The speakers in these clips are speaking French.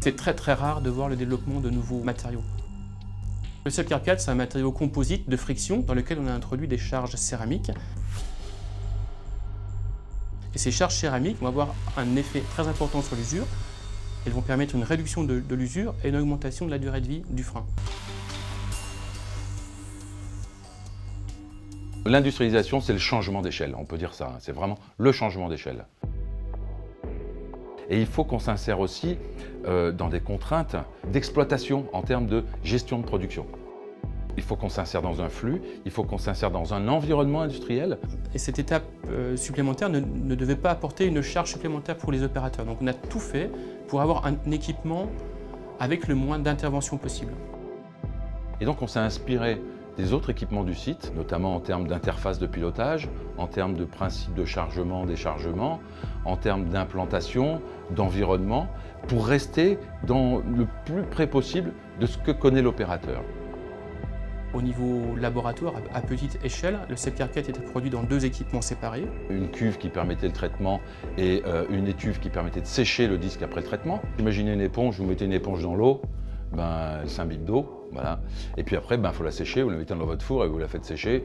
C'est très rare de voir le développement de nouveaux matériaux. Le Selfcare 4, c'est un matériau composite de friction dans lequel on a introduit des charges céramiques. Et ces charges céramiques vont avoir un effet très important sur l'usure. Elles vont permettre une réduction de l'usure et une augmentation de la durée de vie du frein. L'industrialisation, c'est le changement d'échelle, on peut dire ça. C'est vraiment le changement d'échelle. Et il faut qu'on s'insère aussi dans des contraintes d'exploitation en termes de gestion de production. Il faut qu'on s'insère dans un flux, il faut qu'on s'insère dans un environnement industriel. Et cette étape supplémentaire ne devait pas apporter une charge supplémentaire pour les opérateurs. Donc on a tout fait pour avoir un équipement avec le moins d'intervention possible. Et donc on s'est inspiré des autres équipements du site, notamment en termes d'interface de pilotage, en termes de principes de chargement, déchargement, en termes d'implantation, d'environnement, pour rester dans le plus près possible de ce que connaît l'opérateur. Au niveau laboratoire, à petite échelle, le Selfcare 4 était produit dans 2 équipements séparés. Une cuve qui permettait le traitement et une étuve qui permettait de sécher le disque après le traitement. Imaginez une éponge, vous mettez une éponge dans l'eau, elle s'imbibe d'eau, voilà. Et puis après, il faut la sécher, vous la mettez dans votre four et vous la faites sécher.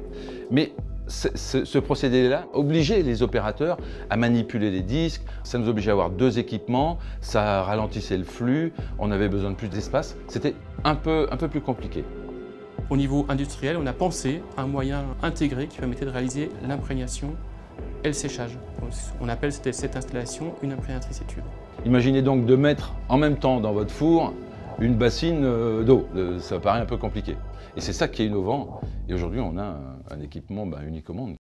Mais ce procédé-là obligeait les opérateurs à manipuler les disques, ça nous obligeait à avoir 2 équipements, ça ralentissait le flux, on avait besoin de plus d'espace, c'était un peu plus compliqué. Au niveau industriel, on a pensé à un moyen intégré qui permettait de réaliser l'imprégnation et le séchage. On appelle cette installation une imprégnatrice étuve. Imaginez donc de mettre en même temps dans votre four une bassine d'eau. Ça paraît un peu compliqué. Et c'est ça qui est innovant. Et aujourd'hui, on a un équipement unique au monde.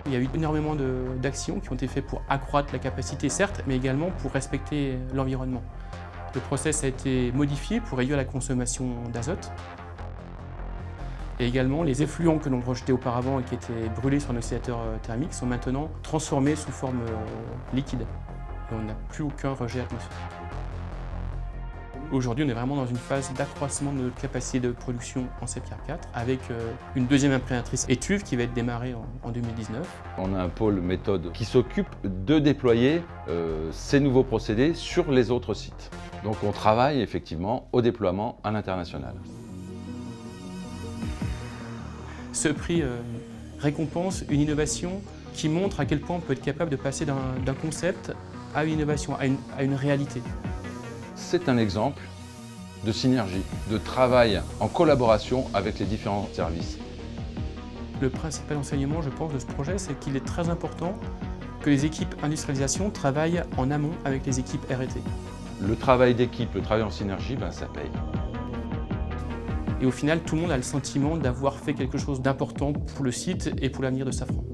Il y a eu énormément d'actions qui ont été faites pour accroître la capacité, certes, mais également pour respecter l'environnement. Le process a été modifié pour réduire la consommation d'azote. Et également, les effluents que l'on rejetait auparavant et qui étaient brûlés sur un oscillateur thermique sont maintenant transformés sous forme liquide. Et on n'a plus aucun rejet atmosphérique. Aujourd'hui, on est vraiment dans une phase d'accroissement de notre capacité de production en Selfcare 4 avec une deuxième imprégnatrice étuve qui va être démarrée en 2019. On a un pôle méthode qui s'occupe de déployer ces nouveaux procédés sur les autres sites. Donc on travaille effectivement au déploiement à l'international. Ce prix récompense une innovation qui montre à quel point on peut être capable de passer d'un concept à une innovation, à une réalité. C'est un exemple de synergie, de travail en collaboration avec les différents services. Le principal enseignement, je pense, de ce projet, c'est qu'il est très important que les équipes industrialisation travaillent en amont avec les équipes R&T. Le travail d'équipe, le travail en synergie, ça paye. Et au final, tout le monde a le sentiment d'avoir fait quelque chose d'important pour le site et pour l'avenir de Safran.